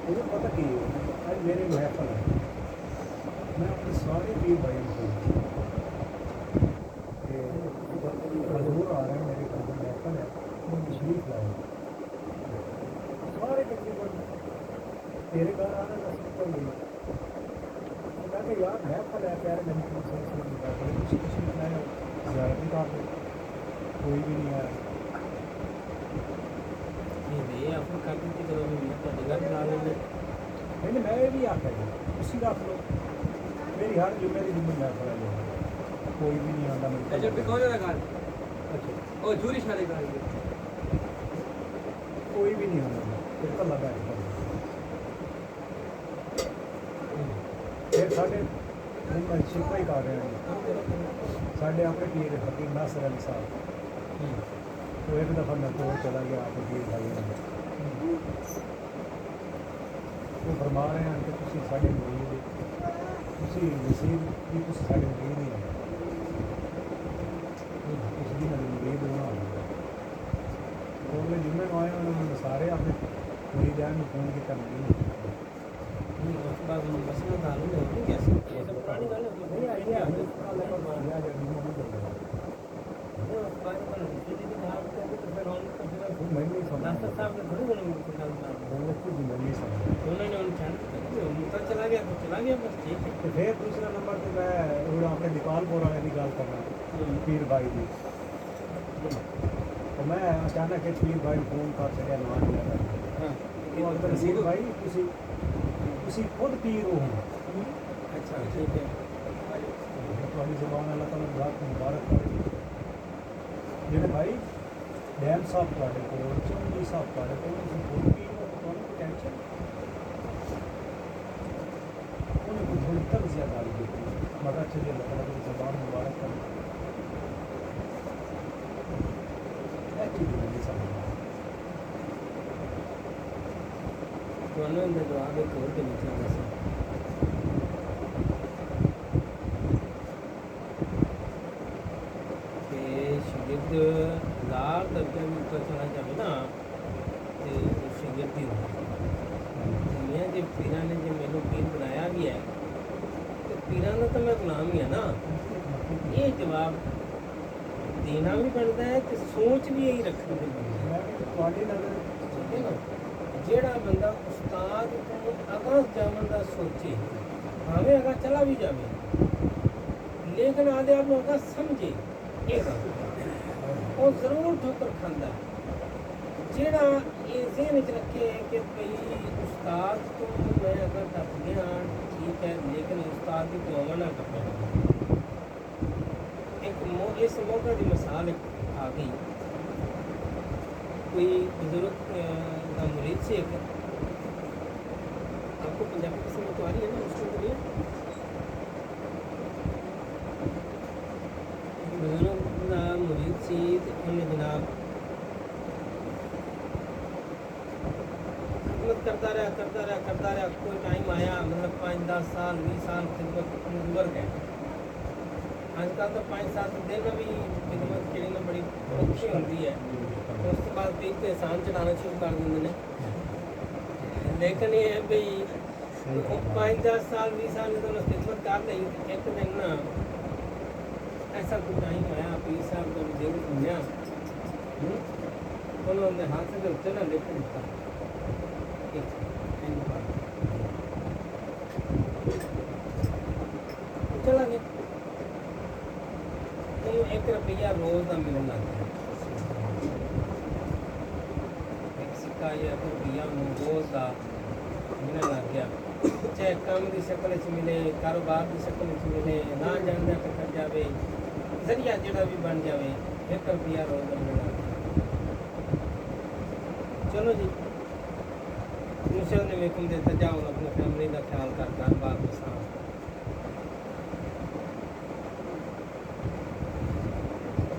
مجھے پتہ کی آج میرے محفل ہے میں اپنے سارے پیر بھائیوں کو حضور آ رہے ہیں میرے گھر میں محفل ہے وہ تشریف لائے سارے تقریباً تیرے گھر آنا کا سب کو نہیں میں کہ یار محفل ہے پیارے نبی کریم صلی اللہ علیہ وسلم کا کسی تشریف لائے ہو زیارت بھی کر دو کوئی بھی نہیں آیا نہیں میں بھی آتا ہے اسی رکھ لو میری ہر جمعے کی جمعے محفل ہے کوئی بھی نہیں آتا میرے کوئی بھی نہیں آتا پھر تو لگا ہے پھر سارے شکوا ہی کر رہے ہیں سارے اپنے پیر حکیم ناصر علی صاحب تو ایک دفعہ میں تو چلا گیا آپ پیر بھائی وہ فرما رہے ہیں کہ تسی سارے مرید تسی نصیب بھی تسی سارے مرید ہی ہیں اس دن مرید ہونا تو میں جمعے کو آئے انہوں نے سارے اپنے مریدان میں فون کیا نہیں چلا گیا بس ٹھیک ہے پھر دوسرا نمبر تو میں اپنے دیپال پور والے کی گل کرنا پیر بھائی کی تو میں اچانک ایک پیر بھائی فون کر چڑیا نام لیا نصیر بھائی تسی خود پیر ہو اچھا ٹھیک ہے تھوڑی زبان اللہ تعالیٰ رات مبارک کرے جڑے بھائی ڈیم صاحب تھوڑے کو چونی صاحب تھوڑے کو تسی خود پیر ہو تو کوئی ٹینشن انہیں کوئی تھوڑی تغذیہ ڈال دیتی مگر چلیے اللہ تعالیٰ کی زبان مبارک کرے ایسی بھی نہیں سمجھا جواب ایک اور دینا چاہتا سر کہ شگرد ہزار درجہ بھی اوپر چلا جائے نا تو شگردی دنیا کے پیران نے جو میرے پیر بنایا بھی ہے تو پیران تو میں غلام ہی ہے نا یہ جواب دینا بھی بنتا ہے تو سوچ بھی یہی رکھنا بھی بنتا ہے جیڑا بندہ استاد کو اگاں جامن دا سوچے ہمیں اگاں چلا بھی جاوے لیکن آدھے آپ لوگوں کا سمجھے یہ گل وہ ضرور ٹھوکر کھاندا ہے جیڑا یہ ذہن وچ رکھے کہ بھئی استاد تو میں اگر ٹپ گیا ٹھیک ہے لیکن استاد کی دعا نہ کرنا ایک اس موقع کی مثال آ گئی کوئی بزرگ کا مرید سے ایک آپ کو پنجابی قسم میں تو آ رہی ہے نا اس کے لیے بزرگ کا مرید سی انہیں جناب خدمت کرتا رہا کوئی ٹائم آیا مطلب 5-10 سال 20 سال خدمت گزر گئے آج کل تو 5 سال سے دن بھی خدمت کے لیے بڑی خوشی ہوتی ہے اس کے بعد پیر پہ احسان چڑھانا شروع کر دیں لیکن یہ ہے بھائی 5-10 سال 20 سال میں تو خدمت کر لی ایک دن نا ایسا کوئی ٹائم آیا پیر صاحب کا جیل بنیا انہوں نے ہاتھ سے اتنے نہ لکھ دیتا چلا گیا ایک روپیہ روز کا ملن لگ گیا سکا یا روپیہ روز کا ملن لگ گیا چاہے کام کی شکل ملے کاروبار کی شکل ملے نہ جانا ٹکر جائے ذریعہ جڑا بھی بن جائے 1 روپیہ روز کا ملن لگ گیا چلو جی دوسرے نے ویکم دیتا جاؤ اپنی فیملی کا خیال کر کاروبار کے ساتھ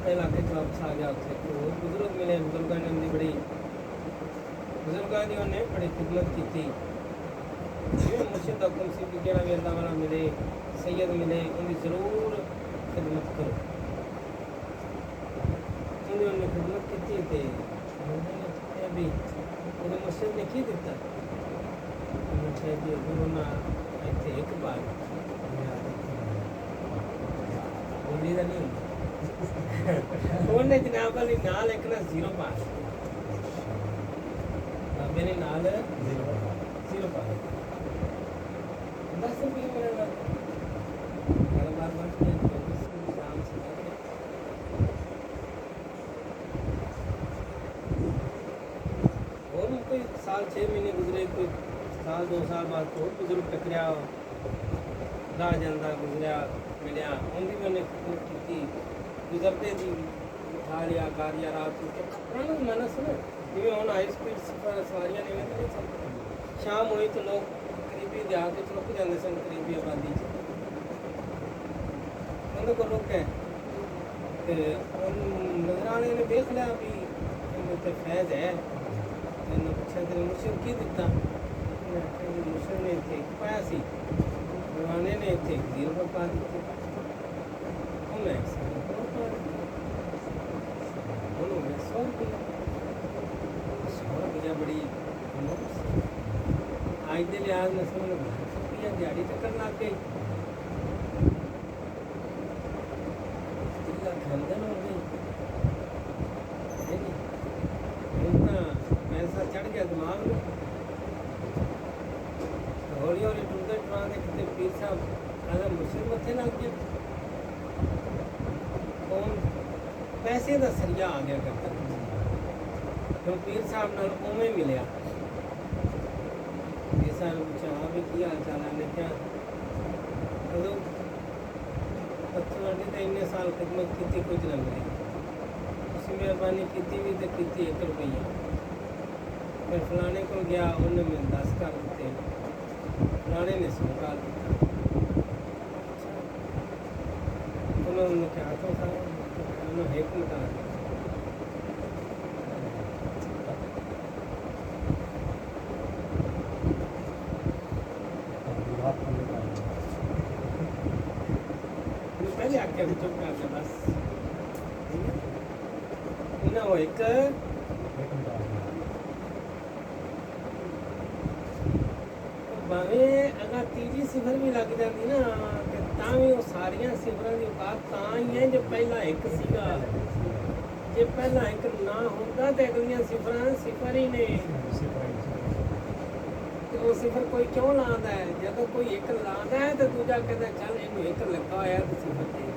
علاقے سے واپس آ گیا اتنے بزرگ ملے بزرگوں نے بڑی بزرگوں نے انہیں بڑی خدمت کی تھی مرشد حکم سی کہ جڑا بھی اللہ والا ملے سید ملے ان کی ضرور خدمت کرو انہیں خدمت کی تھی ابھی مرشد نے کی دیتا ਅੱਛਾ ਜੀ ਫਿਰ ਉਹਨਾਂ ਇੱਥੇ ਇੱਕ ਬਾਰ ਬੋਲੀ ਦਾ ਨਹੀਂ ਹੁੰਦਾ ਉਹਨੇ ਜਨਾਬ ਵਾਲੀ ਨਾਲ ਇੱਕ ਨਾ ਜ਼ੀਰੋ ਪਾ ਬਾਬੇ ਨੇ ਨਾਲ ਜ਼ੀਰੋ ਪਾ ਦੱਸ ਰੁਪਏ ਮੇਰਾ ਨਾਲ ਕਾਰੋਬਾਰ ਬਣ ਗਿਆ ਸ਼ਾਮ से और कोई साल 6 महीने गुजरे कोई साल 2 साल बाद कोई बुजुर्ग टकरिया राह ਜਾਂਦਾ ਗੁਜ਼ਰਿਆ ਮਿਲਿਆ ਉਹਦੀ ਮੈंने ਕੀਤੀ ਗੁਜ਼ਰਦੇ ਦੀ ਉਠਾ ਲਿਆ ਕਾਰਿਆ ਰਾਤ ਨੂੰ ਕੱਪੜਾ ਨੂੰ ਮਨਸ ਨਾ ਜਿਵੇਂ ਹੁਣ ਹਾਈ ਸਪੀਡ ਸਵਾਰੀਆਂ ਨੇ ਨਹੀਂ ਸ਼ਾਮ ਹੋਈ ਤਾਂ ਲੋਕ ਕਰੀਬੀ ਦਿਹਾਤ ਵਿੱਚ ਰੁਕ ਜਾਂਦੇ ਸਨ ਕਰੀਬੀ ਆਬਾਦੀ 'ਚ ਉਹਨਾਂ ਕੋਲ ਰੁਕੇ ਤੇ ਨਜ਼ਰਾਣੇ ਨੇ ਵੇਖ ਲਿਆ ਵੀ ਇਹਨੂੰ ਤੇ ਫੈਜ਼ ਹੈ ਇਹਨੂੰ ਪੁੱਛਿਆ ਤੇਰੇ ਮੁਰਸ਼ਿਦ ਕੀ ਦਿੱਤਾ ਮੁਰਸ਼ਿਦ ਨੇ ਇੱਥੇ ਪਾਇਆ ਸੀ ਨਜ਼ਰਾਣੇ ਨੇ ਇੱਥੇ 0 ਰੁਪਏ ਪਾ ਦਿੱਤੇ ਉਹਨੇ 100 ਰੁਪਏ ਉਹਨੂੰ 100 ਰੁਪਏ ਬੜੀ ਅੱਜ ਦੇ ਲਿਹਾਜ਼ ਨਾਲ ਸਮਝ ਰੁਪਈਆ ਦਿਹਾੜੀ ਚੱਕਰ ਲੱਗ ਗਈ ਖੰਦਨ ਹੋ ਗਈ ਇतना पैसा चढ़ गया दिमाग में हौली हौली टूटते टुराते कितने पीर साहब अगर मुर्शिद मथे लग गए कौन पैसे का सरिया आ गया करता तो पीर साहब नाल उवें मिलिया पीर साहब ने पूछा हाँ भी की हाल चाल है क्या अदो पत्थर तो इन्ने साल खिदमत की कुछ ना मिली मेहरबानी की भी तो की 1 रुपया फिर फलाने को गया उन्हें मैं 10 कर दिते फलाने ने 100 कर दिता उन्होंने क्या तो था उन्होंने एक मिटा पहले आके चुप कर बस ना हो एक भावें अगर तीजी सिफर भी लग जाती ना तो तां भी वो सारिया सिफर की बात तां ही है जो पहला एक सीगा जे पहला एक ना होता तो अगलियां सिफर सिफर ही ने तो वो सिफर कोई क्यों लाता है जब कोई एक लाता है तो दूजा कहता चल इनू एक लगा होया तो सिफर दे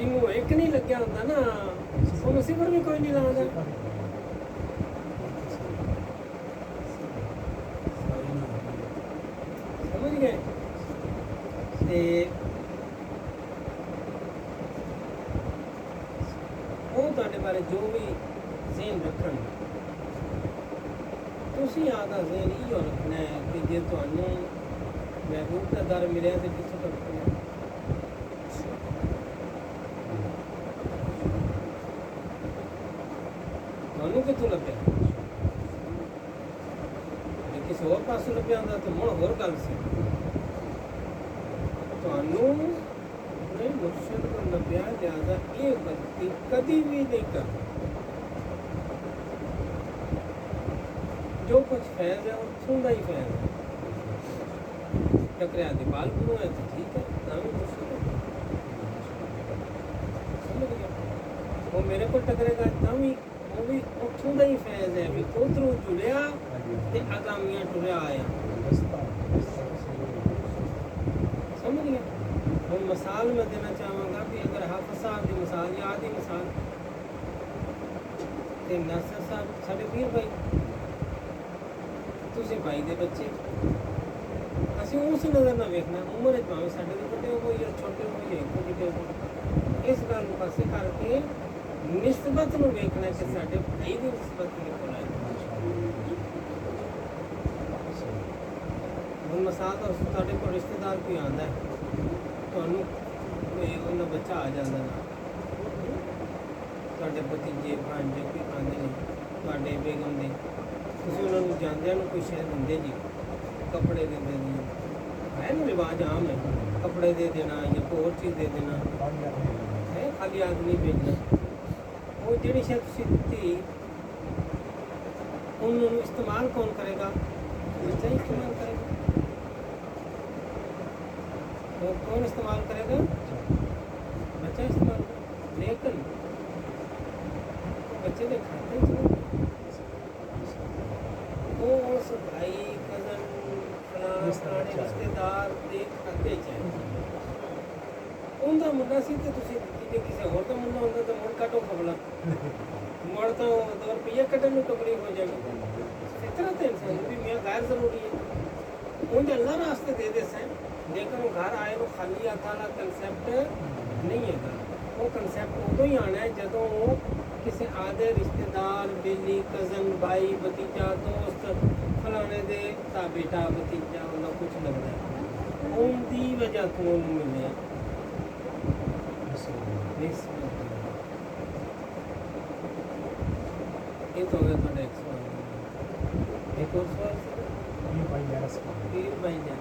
जिन्हों एक नहीं लग्या होंदा ना उन्होंने सिफर भी कोई नहीं लाता समझ गए ते वो तुहाडे बारे जो भी ज़हन रखन तुसीं आपदा ज़हन इहो रखना है कि जे तुहानूं महबूब दा दर मिलिया तो कित्थों तक मिलिया ਤੁਹਾਨੂੰ ਕਿੱਥੋਂ ਲੱਭਿਆ ਜੇ ਕਿਸੇ ਹੋਰ ਪਾਸੋਂ ਲੱਭਿਆ ਹੁੰਦਾ ਤਾਂ ਹੁਣ ਹੋਰ ਗੱਲ ਸੀ ਤੁਹਾਨੂੰ ਆਪਣੇ ਮੁਰਸ਼ਿਦ ਤੋਂ ਲੱਭਿਆ ਜ਼ਿਆਦਾ ਇਹ ਗਲਤੀ ਕਦੀ ਵੀ ਨਹੀਂ ਕਰਨੀ ਜੋ ਕੁਝ ਫੈਜ਼ ਹੈ ਉੱਥੋਂ ਦਾ ਹੀ ਫੈਜ਼ ਹੈ ਟਕਰਿਆ ਦੇ ਬਾਲਪੁਰੋਂ ਹੈ ਤਾਂ ਠੀਕ ਹੈ ਤਾਂ ਵੀ ਮੁਰਸ਼ਿਦ ਹੈ ਸਮਝ ਗਿਆ ਉਹ ਮੇਰੇ ਕੋਲ ਟਕਰੇਗਾ ਤਾਂ ਵੀ ਉਹ ਵੀ ਉੱਥੋਂ ਦਾ ਹੀ ਫੈਜ਼ ਹੈ ਵੀ ਉਧਰੋਂ ਜੁੜਿਆ ਤੇ ਅਗਾਮੀਆਂ ਟੁਰਿਆ ਆਇਆ ਸਮਝ ਗਿਆ ਹੁਣ ਮਿਸਾਲ ਮੈਂ ਦੇਣਾ ਚਾਹਾਂਗਾ ਕਿ ਅਗਰ ਹਾਫਿਜ਼ ਸਾਹਿਬ ਦੀ ਮਿਸਾਲ ਜਾਂ ਆਦੀ ਮਿਸਾਲ ਤੇ ਨਾਸਰ ਸਾਹਿਬ ਸਾਡੇ ਪੀਰ ਭਾਈ ਤੁਸੀਂ ਭਾਈ ਦੇ ਬੱਚੇ ਅਸੀਂ ਉਸ ਨਜ਼ਰ ਨਾਲ ਵੇਖਣਾ ਉਮਰ ਵਿੱਚ ਭਾਵੇਂ ਸਾਡੇ ਦੇ ਵੱਡੇ ਹੋਏ ਜਾਂ ਛੋਟੇ ਹੋਏ ਇੱਕੋ ਜਿਹੇ ਇਸ ਗੱਲ ਨੂੰ ਪਾਸੇ ਕਰਕੇ ਨਿਸਬਤ ਨੂੰ ਵੇਖਣਾ ਕਿ ਸਾਡੇ ਭਾਈ ਦੀ ਨਿਸਬਤ ਕਿਹਦੇ ਕੋਲ ਹੈ ਹੁਣ ਮਿਸਾਲ ਦਾ ਤੁਹਾਡੇ ਕੋਲ ਰਿਸ਼ਤੇਦਾਰ ਕੋਈ ਆਉਂਦਾ ਹੈ ਤੁਹਾਨੂੰ ਕੋਈ ਉਹਨਾਂ ਬੱਚਾ ਆ ਜਾਂਦਾ ਨਾ ਤੁਹਾਡੇ ਭਤੀਜੇ ਭਾਂਜੇ ਕੋਈ ਆਉਂਦੇ ਨੇ ਤੁਹਾਡੇ ਬੇਗਮ ਦੇ ਤੁਸੀਂ ਉਹਨਾਂ ਨੂੰ ਜਾਂਦਿਆਂ ਨੂੰ ਕੋਈ ਸ਼ੈ ਦਿੰਦੇ ਜੀ ਕੱਪੜੇ ਦਿੰਦੇ ਜੀ ਹੈ ਨਾ ਰਿਵਾਜ ਆਮ ਹੈ ਕੱਪੜੇ ਦੇ ਦੇਣਾ ਜਾਂ ਕੋਈ ਹੋਰ ਚੀਜ਼ ਦੇ ਦੇਣਾ ਹੈ ਖਾਲੀ ਆਦਮੀ ਭੇਜਣਾ ਉਹ ਜਿਹੜੀ ਸ਼ੈ ਤੁਸੀਂ ਦਿੱਤੀ उन्होंने इस्तेमाल कौन करेगा? बच्चा ही इस्तेमाल करेगा। तो कौन इस्तेमाल करेगा? बच्चा इस्तेमाल करेगा। लेकिन बच्चे के खाते हैं वो उस भाई कजन फलाने रिश्तेदार के खाते चाहिए उनका मुंडा सी तो तुसी किसी किसी और का मुंडा होता तो मुंड काटो खबला मुड़ तो 2 रुपये कटन में टुकड़ी हो जाएगी फितरत है इंसान भी मैं गैर जरूरी है उनके अल्लाह रास्ते दे दे सैन लेकिन वो घर आए वो खाली आता ना कंसेप्ट नहीं है वो कंसेप्ट उदों ही आना है जदों वो किसी आधे रिश्तेदार बेली कजन भाई भतीजा दोस्त फलाने दे ता बेटा भतीजा उन्हें कुछ लगता है उनकी वजह तो मिले ये तो हो गया थोड़ा एक और सवाल ये भाई यारस का फिर भाई जान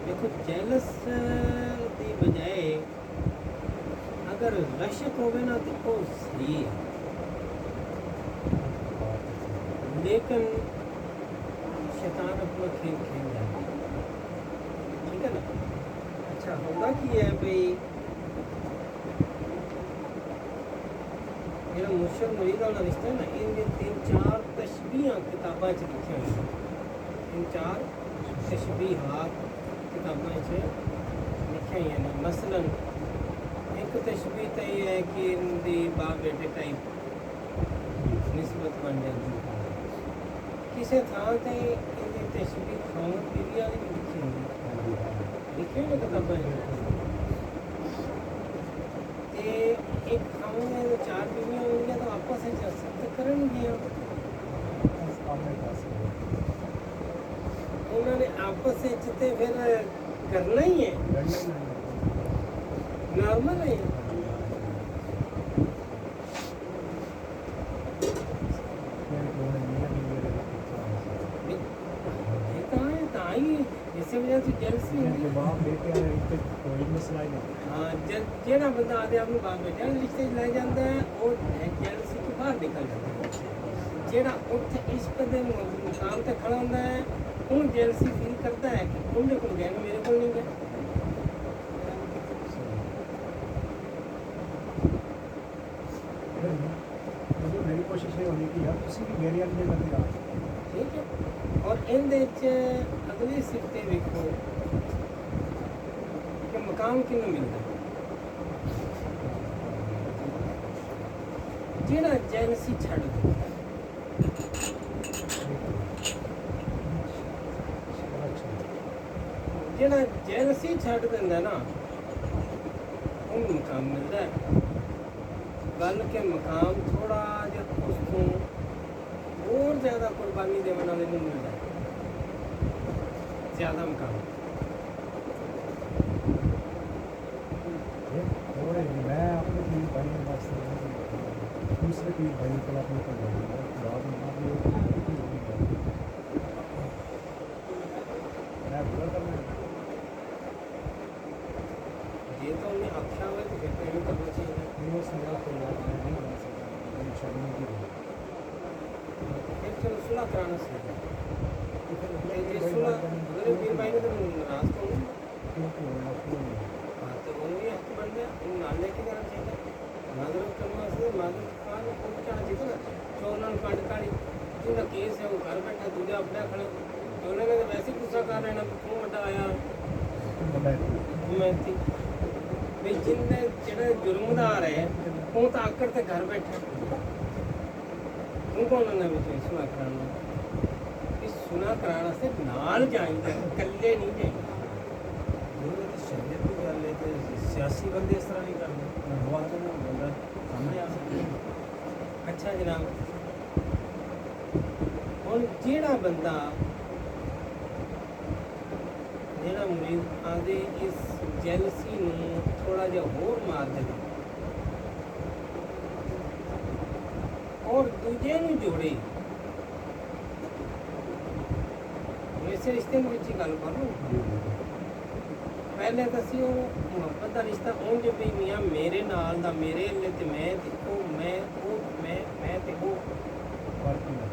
देखो जेलस की बजाय अगर रशक होवे ना तो वो सही है लेकिन शैतान अपना खेल खेल जाए ठीक है ना अच्छा होगा कि है भाई मेरा मुर्शद मुरीद वाला रिश्ता है ना इनके 3-4 तशबीहां किताबां च लिखी हुई हैं 3-4 तशबीहात किताबां च लिखी हुई हैं मसलन एक तशबीह तो ये है कि इनकी बाप बेटे टाइप निस्बत बन जाती है किसी थां ते इनकी तशबीह खामद बीवी वाली भी लिखी हुई लिखी हुई किताबां एक खामद में 4 बीवियां होंगी तो आपस में सख्त करेंगे उन्होंने आपस में चिते फिर करना ही है नॉर्मल है इस वजह से जेलसी होगी बाप बेटे वाले रिश्ते कोई मसला ही नहीं हाँ जेड़ा बंदा आदे अपने बाप बेटे वाले रिश्ते ले जाता है वो जेलसी तो बाहर निकल जाता है जेड़ा उत्थे इश्क दे मुकाम ते खड़ा होता है वो जेलसी फील करता है कि उनके को गए मेरे को नहीं गए मेरी कोशिश ये होनी कि यार किसी भी मेरी अंदर बंदे आ ठीक है और इन अगली सिफते देखो कि मकाम किन्नू मिलता है जेड़ा जेलसी छड़ दे जेड़ा जेलसी छड़ देंदा ना उन मकाम मिलता है गल के मकाम थोड़ा जिहा उसको और ज़्यादा कुर्बानी देने वाले नहीं मिलता है ज़्यादा मकाम थोड़े मैं अपने तीन भाई के पास दूसरे तीन भाई को अपने को मैं बुरा करना ये तो उन्हें अच्छा हुआ तो फिर नहीं करना चाहिए नहीं सुना तो यार मैं नहीं बना सकता मेरी शर्म की फिर चलो सुलह कराना चाहिए ये सुलह अगर पीर भाई ने तो रास्ता नहीं हाँ तो वो भी हक बन गया उन नाले के करना चाहिए माधुरत करना से माधुरत खान को पहुँचाना चाहिए ना चौलन पंड काड़ी जिनका केस है वो घर बैठा दूजा अपना खड़े चौलन ने वैसे गुस्सा कर रहे ना क्यों बड़ा आया मैं थी भी जिनने जेड़ा जुर्मदार है वो तो आकर ते घर बैठे उनको उन्होंने भी तो सुना कराना इस सुना कराना से नाल जाएंगे कल्ले नहीं जाएंगे शरीयत की गल है तो सियासी बंदे इस तरह नहीं करते बहुत तो बंदा सामने आ सकता अच्छा जनाब हुण जेड़ा बंदा जेड़ा मुरीद आदे इस जेलसी नूं थोड़ा जिहा होर मार देवे और दूजे नूं जोड़े इस रिश्ते में अच्छी गल कर लो ਪਹਿਲੇ ਤਾਂ ਸੀ ਉਹ ਮੁਹੱਬਤ ਦਾ ਰਿਸ਼ਤਾ ਉਂਝ ਵੀ ਮੀਆਂ ਮੇਰੇ ਨਾਲ ਦਾ ਮੇਰੇ ਲਈ ਤੇ ਮੈਂ ਤੇ ਉਹ ਮੈਂ ਤੇ ਉਹ ਫਰਕ ਨਹੀਂ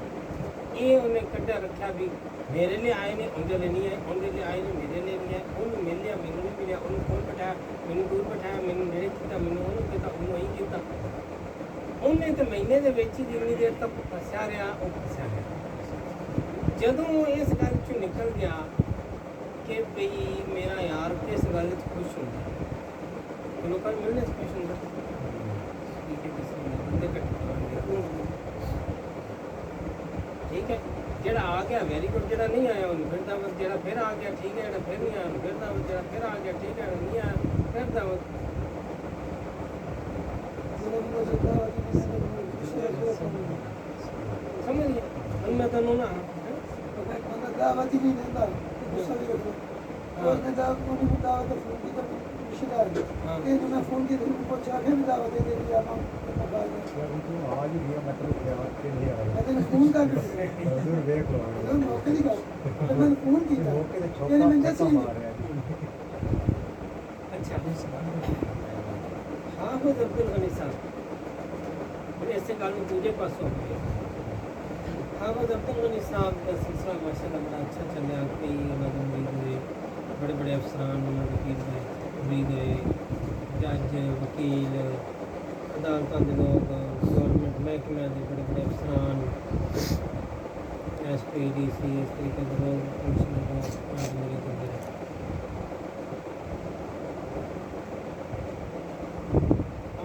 ਇਹ ਉਹਨੇ ਕੱਢਿਆ ਰੱਖਿਆ ਵੀ ਮੇਰੇ ਲਈ ਆਏ ਨੇ ਉਹਦੇ ਲਈ ਨਹੀਂ ਆਏ, ਉਹਦੇ ਲਈ ਆਏ ਨੇ ਮੇਰੇ ਲਈ ਨਹੀਂ ਆਏ, ਉਹਨੂੰ ਮਿਲ ਲਿਆ ਮੈਨੂੰ ਨਹੀਂ ਮਿਲਿਆ, ਉਹਨੂੰ ਕੋਲ ਬਿਠਾਇਆ ਮੈਨੂੰ ਦੂਰ ਬਿਠਾਇਆ, ਮੈਨੂੰ ਨੇੜੇ ਕੀਤਾ ਮੈਨੂੰ ਉਹਨੂੰ ਕੀਤਾ ਉਹਨੂੰ ਇਹੀ ਕੀਤਾ। ਉਹਨੇ ਤੇ ਮਹੀਨੇ ਦੇ ਵਿੱਚ ਹੀ ਜਿੰਨੀ ਦੇਰ ਤੱਕ ਫਸਿਆ ਰਿਹਾ ਉਹ ਫਸਿਆ ਰਿਹਾ। ਜਦੋਂ ਇਸ ਗੱਲ 'ਚੋਂ ਨਿਕਲ ਗਿਆ ਕਿ ਬਈ ਮੇਰਾ ਯਾਰ ਇਸ ਗੱਲ 'ਚ ਖੁਸ਼ ਹੁੰਦਾ ਤੇ ਲੋਕਾਂ ਨੂੰ ਮਿਲਣੇ 'ਚ ਖੁਸ਼ ਹੁੰਦਾ ਠੀਕ ਹੈ ਕਿਸੇ ਨੂੰ ਬੰਦੇ ਇਕੱਠੇ ਠੀਕ ਹੈ। ਜਿਹੜਾ ਆ ਗਿਆ ਵੈਰੀ ਗੁੱਡ, ਜਿਹੜਾ ਨਹੀਂ ਆਇਆ ਉਹਨੂੰ ਫਿਰ ਦਾਵਤ, ਜਿਹੜਾ ਫਿਰ ਆ ਗਿਆ ਠੀਕ ਹੈ, ਜਿਹੜਾ ਫਿਰ ਨਹੀਂ ਆਇਆ ਉਹਨੂੰ ਫਿਰ ਦਾਵਤ, ਜਿਹੜਾ ਫਿਰ ਆ ਗਿਆ ਠੀਕ ਹੈ, ਨਹੀਂ ਆਇਆ ਫਿਰ ਦਾਵਤ। ਸਮਝ ਗਿਆ ਹੁਣ ਮੈਂ ਤੁਹਾਨੂੰ ਨਾ ਬੰਦਾ ਦਾਵਤ ਹੀ ਨਹੀਂ ਦਿੰਦਾ ਗੁੱਸਾ ਵੀ ਰੱਖੋ ਉਹਨੇ ਦਾਵਤ ਨੂੰ ਨਹੀਂ ਦਾਵਤ ਦਾ ਫੋਨ ਕੀਤਾ ਰਿਸ਼ਤੇਦਾਰ ਇਹ ਨੂੰ ਮੈਂ ਫੋਨ ਕੀਤਾ ਉਹਨੂੰ ਪੁੱਛਿਆ ਫਿਰ ਵੀ ਦਾਵਤ ਦੇ ਦੇ ਦਿਆ ਮੈਂ ਯਾਰ ਤੂੰ ਆ ਜੀ ਗਿਆ ਮਤਲਬ ਕਿ ਆ ਕੇ ਨਹੀਂ ਆਇਆ ਮੈਂ ਤੈਨੂੰ ਫੋਨ ਕਰ ਦਿੱਤਾ ਹਜ਼ੂਰ ਵੇਖ ਲਓ ਉਹ ਮੌਕੇ ਦੀ ਗੱਲ ਤੇ ਮੈਂ ਫੋਨ ਕੀਤਾ ਮੌਕੇ ਤੇ ਇਹਨੇ ਮੈਨੂੰ ਛੋਕਾ ਦੱਸਿਆ ਮਾਰਿਆ ਅੱਛਾ ਹਾਂ ਖੁਦ ਅਬਦੁਲ ਗਨੀ ਸਾਹਿਬ ਬੜੇ ਐਸੇ ਗੱਲ ਨੂੰ ਦੂਜੇ ਪਾਸੋਂ ਹੋਏ ਹਾਂ ਖੁਦ ਅਬਦੁਲ ਗਨੀ ਸਾਹਿਬ ਦਾ ਸਿਲਸਿਲਾ ਮਾਸ਼ਾਅੱਲਾ ਬੜਾ ਅੱਛਾ ਚੱਲਿਆ। ਕਈ ਉਹਨਾਂ ਦੇ ਮੁਰੀਦ ਹੋਏ, ਬੜੇ ਬੜੇ ਅਫਸਰਾਨ ਉਹਨਾਂ ਦੇ ਪੀਰ ਹੋਏ, ਮੁਰੀਦ ਹੋਏ, ਜੱਜ ਵਕੀਲ ਅਦਾਲਤਾਂ ਦੇ ਲੋਕ, ਗੌਰਮੈਂਟ ਮਹਿਕਮਿਆਂ ਦੇ ਬੜੇ ਬੜੇ ਅਫਸਰਾਨ, SPDC ਇਸ ਤਰੀਕੇ ਦੇ ਲੋਕ ਕਮਿਸ਼ਨਰ ਲੋਕ ਮੁਰੀਦ ਹੁੰਦੇ ਨੇ।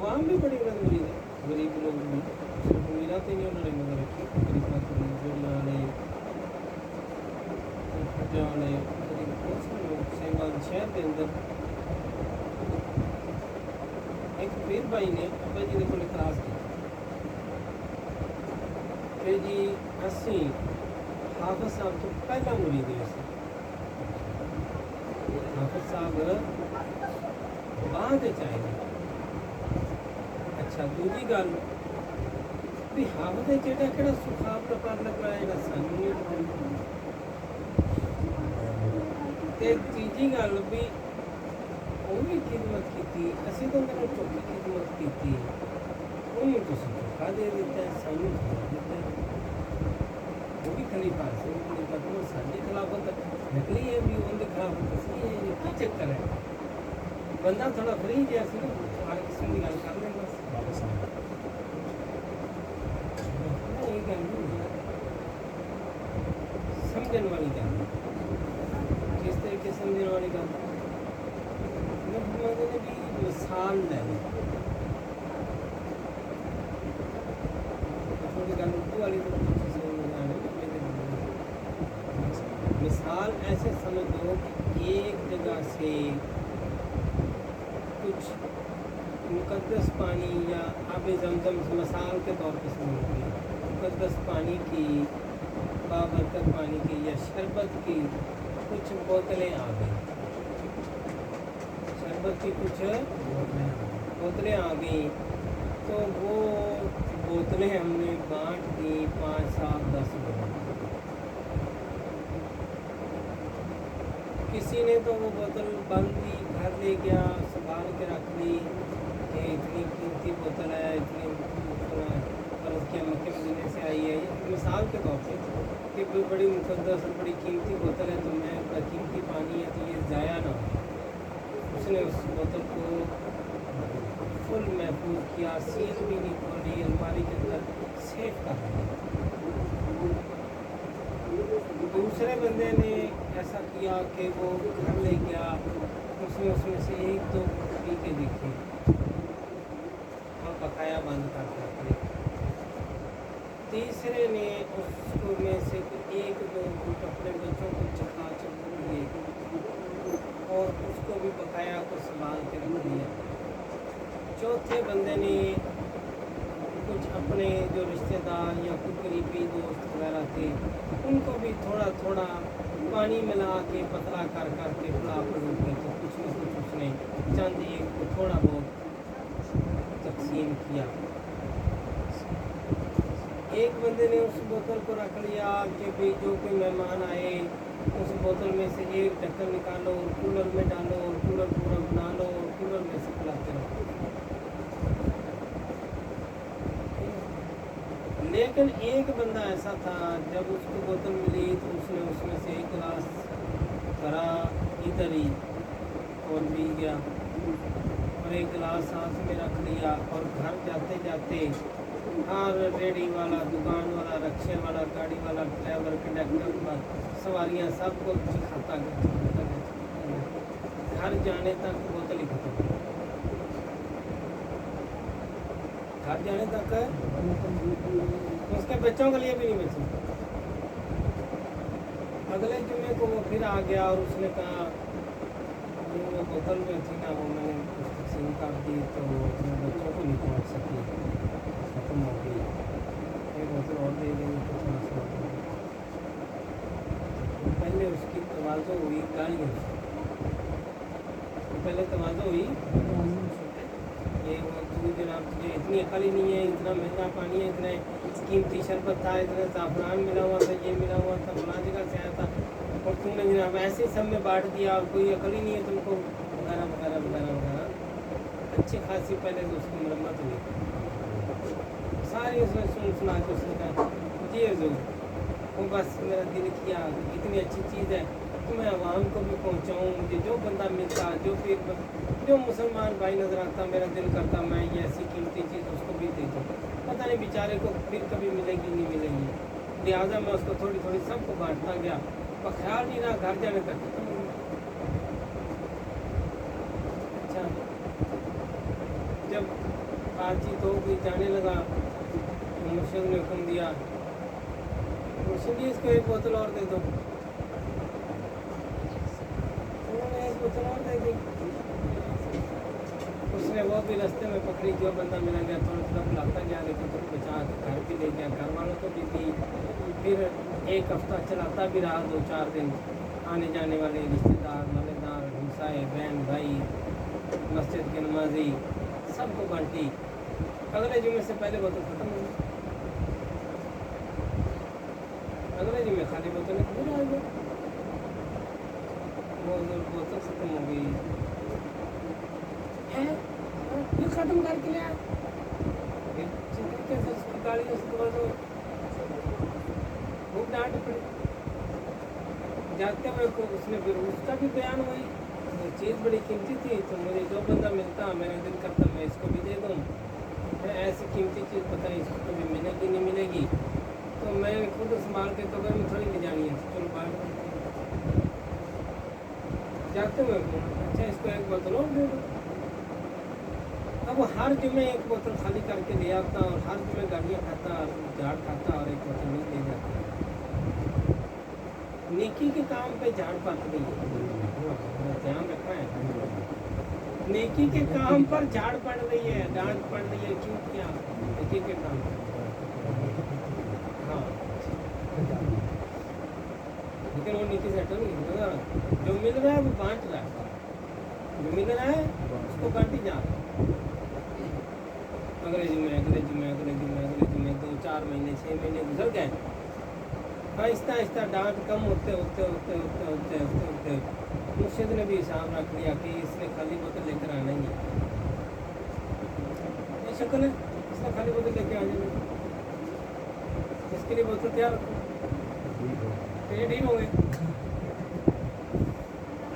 आवाम भी बड़ी मदद मिली है, गरीब लोग भी सिर्फ अमीरात ही नहीं उन्होंने मदद रखी, गरीबात जोड़ने वाले खर्चा वाले गरीब बहुत सारे लोग सेवाल शहर के अंदर एक पीर भाई ने अब्बा जी को इतराज़ किया कि जी असी हाफिज साहब तो पहला मुरीद है, हाफिज साहब बाद चाहिए। अच्छा दूजी गल भी हाफिज जेड़ा किहड़ा सुखाब का पर लगवाया जेड़ा सानू नहीं पता ते तीजी गल भी ਉਹ ਵੀ ਖਿਦਮਤ ਕੀਤੀ, ਅਸੀਂ ਤਾਂ ਉਹਨਾਂ ਨੂੰ ਚੌਕੀ ਖਿਦਮਤ ਕੀਤੀ, ਉਹਨੂੰ ਤੁਸੀਂ ਧੋਖਾ ਦੇ ਦਿੱਤਾ, ਸਾਨੂੰ ਧੋਖਾ ਦਿੱਤਾ। ਉਹ ਵੀ ਖਲੀਫਾ ਸੀ, ਖਲੀਫਾ ਤੋਂ ਸਾਡੀ ਖਿਲਾਫਤ ਨਿਕਲੀ ਹੈ ਵੀ ਉਹਦੇ ਖਿਲਾਫਤ ਸੀ। ਇਹ ਕੀ ਚੱਕਰ ਹੈ? ਬੰਦਾ ਥੋੜਾ ਫਰੀ ਜਿਹਾ ਸੀ ਨਾ, ਹਰ ਕਿਸਮ ਦੀ ਗੱਲ ਕਰ ਲੈਂਦਾ ਸੀ। ਇਹ ਗੱਲ ਨਹੀਂ ਸਮਝਣ ਵਾਲੀ ਗੱਲ, ਕਿਸ ਤਰੀਕੇ ਸਮਝਣ ਵਾਲੀ ਗੱਲ ਨੇ ਵੀ ਮਿਸਾਲ ਲੈ ਲਈ। थोड़ी गल उर्दू वाली तो मिसाल ऐसे समझ लो कि एक जगह से कुछ मुकद्दस पानी या आब जमजम मिसाल के तौर पर समझ लीजिए, मुकद्दस पानी की, बाबरकत पानी की या शरबत की कुछ बोतलें आ गई, शरबत की कुछ बोतलें आ गई, तो वो बोतलें हमने बांट दी 5, 7, 10 लोगों को। किसी ने तो वो बोतल बंद दी, घर ले गया, संभाल के रख ली कि इतनी कीमती बोतल है, इतनी फर्ज किया मक्के मदीने से आई है, मिसाल के तौर पे कि कोई बड़ी मुकद्दस और बड़ी कीमती बोतल है तो मैं बड़ा कीमती पानी है तो ये ज़ाया ना हो। उसने उस बोतल को फुल महफूज किया, सील भी नहीं खोली, अलमारी के अंदर सेफ कर दिया। दूसरे बंदे ने ऐसा किया कि वो घर ले गया, उसमें से एक दो पी के देखे और पकाया बंद कर दिया। तीसरे ने उसको में से एक दो घूंट अपने बच्चों को चखा लिए और उसको भी पकाया को संभाल के रख दिया। चौथे बंदे ने कुछ अपने जो रिश्तेदार या कुछ करीबी दोस्त वगैरह थे उनको भी थोड़ा थोड़ा पानी मिला के पतला कर के पिला पड़ू के तो कुछ न कुछ उसने चंद एक को थोड़ा बहुत तकसीम किया। एक बंदे ने उस बोतल को रख लिया कि भाई जो कोई मेहमान आए उस बोतल में से एक ढक्कन निकालो और कूलर में डालो और कूलर पूरा बना लो और कूलर में से पिलाते रहो। लेकिन एक बंदा ऐसा था, जब उसको बोतल मिली तो उसने उसमें से एक गिलास भरा इधर ही और पी गया और एक गिलास हाथ में रख लिया और घर जाते जाते हर रेडी वाला, दुकान वाला, रक्शे वाला, गाड़ी वाला, ड्राइवर, कंडक्टर, सवारियाँ सबको खाता गया। घर जाने तक बोतल ही खत्म। घर जाने तक उसके बच्चों के लिए भी नहीं बची। अगले जुम्मे को वो फिर आ गया और उसने कहा वो बोतल में थी ना, वो मैंने तकसीम कर दी तो मैं बच्चों को नहीं पहुँच सकी, खत्म हो गई, एक बोतल और दे देंगे कुछ मसला नहीं। पहले उसकी तवाज़ो हुई गालियों से, पहले तवाज़ो हुई ये वो तू जनाब तुझे इतनी अकल ही नहीं है, इतना महंगा पानी है, इतने कीमती शरबत था, इतना ज़ाफ़रान मिला हुआ था, ये मिला हुआ था, फलां जगह से आया था और तुमने जनाब ऐसे सब में बांट दिया और कोई अकल ही नहीं है तुमको, वगैरह वगैरह वगैरह वगैरह। अच्छी खासी पहले तो उसकी मरम्मत हुई, सारी उसने सुना के उसने कहा जी हज़ूर वो बस मेरा दिल किया इतनी अच्छी चीज़ है कि मैं आवाम को भी पहुँचाऊँ, मुझे जो बंदा मिलता, जो फिर जो मुसलमान भाई नज़र आता, मेरा दिल करता मैं ये ऐसी कीमती चीज़ उसको भी दे दूँ, पता नहीं बेचारे को फिर कभी मिलेगी नहीं मिलेगी, लिहाजा मैं उसको थोड़ी थोड़ी सबको बांटता गया, पर ख्याल नहीं रहा घर जाने तक खत्म हो गया। अच्छा जब बातचीत हो गई जाने लगा तो मुर्शिद ने हुक्म दिया, मुर्शिद जी इसको एक बोतल और दे दो। उन्होंने एक बोतल और दे दी। उसने वो भी रास्ते में पकड़ी, जो बंदा मिला गया थोड़ा थोड़ा बुलाता गया, लेकिन थोड़ी बचा के घर भी ले गया, घर वालों को भी दी। फिर एक हफ्ता चलाता भी रहा, 2-4 दिन आने जाने वाले रिश्तेदार, मलेदार, हमसाए, बहन भाई, मस्जिद के नमाजी सबको बांटी। अगले जुम्मे से पहले बोतल खत्म हो गई, अगले जुम्मे खाली बोतलें खुद आ गई, वो बोतल खत्म हो गई है, फिर ख़त्म करके लिया, फिर तरीके से उसकी गाड़ी उसके बाद खूब डांट पड़ी। जाते हुए को उसने फिर उसका भी बयान हुई, वो चीज़ बड़ी कीमती थी तो मुझे जो बंदा मिलता मेरा दिल करता मैं इसको भी दे दूँ, मैं ऐसी कीमती चीज़ पता नहीं इसको कभी मिलेगी नहीं मिलेगी, तो मैं खुद संभाल के कबर में थोड़ी ले जानी है, चलो बाहर जाते हुए अच्छा इसको एक बोतल और दे दो। अब वो हर जुम्मे एक बोतल खाली करके ले आता और हर जुम्मे गाड़ियाँ खाता और झाड़ खाता और एक बोतल नहीं ले जाता। नेकी के काम पे झाड़ पड़ रही है, ध्यान रखना है, नेकी के काम पर झाड़ पड़ रही है, डांट पड़ रही है, क्यों किया नेकी के काम पर? हाँ लेकिन वो नेकी सेटल नहीं होगा, जो मिल रहा है वो बांट रहा है, जो मिल रहा है उसको बांटी जा रहा है। अगले जुम्मे 2-4 महीने 6 महीने गुजर गए, आहिस्ता आहिस्ता डांट कम होते मुर्शिद ने भी हिसाब रख लिया कि इसने खाली बोतल लेकर आना ही है, ये शक्ल है इसने खाली बोतल लेकर आ जाना, इसके लिए बोतल तैयार रखो, ये ठीक हो गए।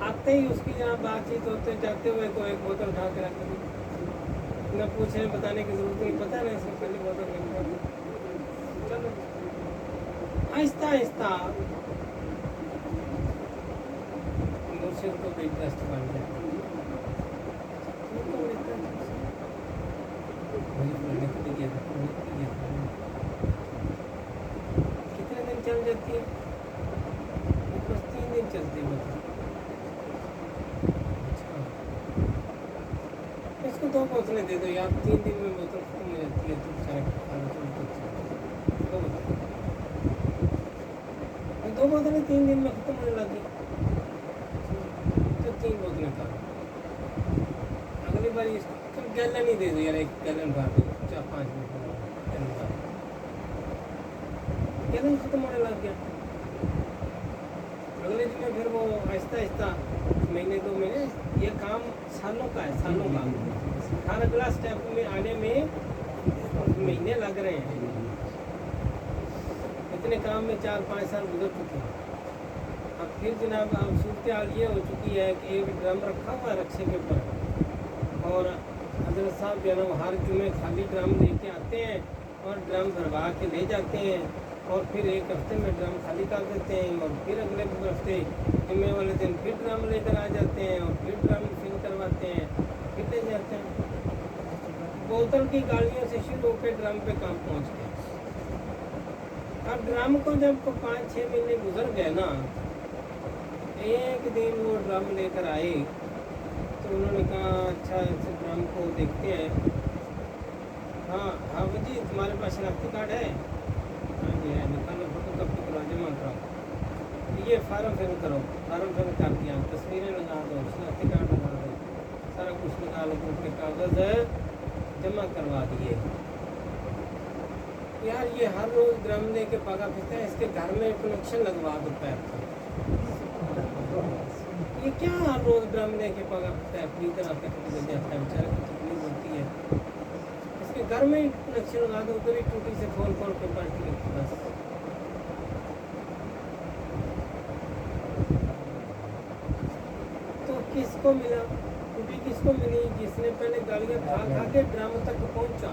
आते ही उसकी जहाँ बातचीत होते जाते हुए को एक बोतल उठा के रख दी, न पूछने बताने की जरूरत नहीं, पता नहीं इसने खाली बोतल लेकर चलो आहिस्ता आहिस्ता मुर्शिद को भी दस्त बन गया, कितने दिन चल जाती है? बस 3 दिन चलती है बोतल। इसको 2 बोतलें दे दो यार, 3 दिन में बोतल खत्म हो जाती है, तुम सारे 2 बोतलें 3 दिन में खत्म होने लगी तो 3 बोतलें खा, अगली बार इसको गैलन ही दे दो यार, 1 गैलन भर दो, 4-5 मिनट गैलन खत्म होने लग गया। अगले जुमे फिर वो आहिस्ता आहिस्ता महीने 2 महीने, ये काम सालों का है, सालों का। हर अगला स्टेप में आने में महीने लग रहे हैं। इतने काम में 4-5 साल गुजर चुके हैं। अब फिर जनाब अब सूरत हाल ये हो चुकी है कि एक ड्रम रखा हुआ है रक्शे के ऊपर, और हजरत साहब जो है ना हर जुमे खाली ड्रम लेके आते हैं और ड्रम भरवा के ले जाते हैं, और फिर एक हफ्ते में ड्रम खाली कर देते हैं, और फिर अगले हफ्ते जुमे वाले दिन फिर ड्रम लेकर आ जाते हैं, और फिर ड्रम फिल करवाते हैं, फिर ले जाते हैं। बोतल की गाड़ियों से शुरू होकर ड्रम पे काम पहुंच गए। अब ड्रम को जब 5-6 महीने गुजर गए ना, एक दिन वो ड्रम लेकर आए तो उन्होंने कहा अच्छा इस ड्रम को देखते हैं। हाँ हाँ जी तुम्हारे पास शनाख्ती कार्ड है? हाँ जी है, निकालो फोटो कॉपी करो, जमा कराओ, ये फार्म फिल करो। फार्म फिल कर दिया, तस्वीरें लगा दो, शनाख्ती कार्ड लगा दो, सारा कुछ लगा लो, के कागज़ जमा करवा दिए। यार ये हर रोज़ ड्रम लेके पागा फिरता है, इसके घर में कनेक्शन लगवा दो पैर का। ये क्या हर रोज़ ड्रम लेके पागा फिरता है, अपनी तरह तक गुजर जाता है, बेचारे को तकलीफ होती है। इसके घर में ही कनेक्शन लगा दो, उधर ही टूटी से खोल खोल के बाल्टी रखी बस। तो किसको मिला? टूटी किसको मिली? जिसने पहले गालियाँ खा खा के ड्रम तक पहुँचा।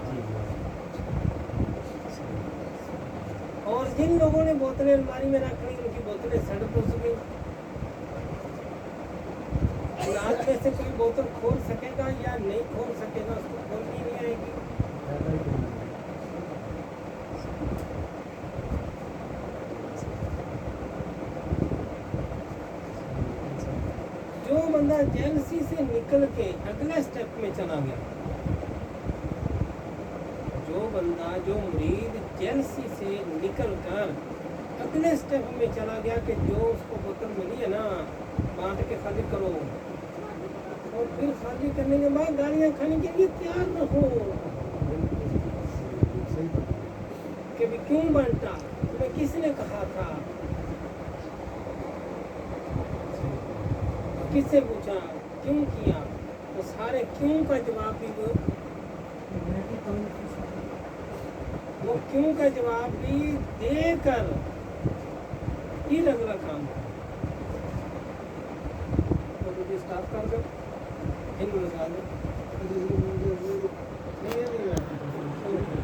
और जिन लोगों ने बोतलें अलमारी में रख ली, उनकी बोतलें सड़ फुस गई। आज में से कोई बोतल खोल सकेगा या नहीं खोल सकेगा, उसको खोलनी नहीं आएगी। जो बंदा जेलसी से निकल के अगले स्टेप में चला गया, जो बंदा जो मुरीद जेलसी से निकल कर अगले स्टेप में चला गया कि जो उसको बोतल मिली है ना बांट के खाली करो, और फिर खाली करने के बाद गालियाँ खाने के लिए तैयार न हो कि भी क्यों बांटा, तुम्हें किसने कहा था, किससे पूछा, क्यों किया, तो सारे क्यों का जवाब भी वो क्यों का जवाब भी देकर फिर अगला काम तो स्टार्ट कर दो, इन लगा दो। नहीं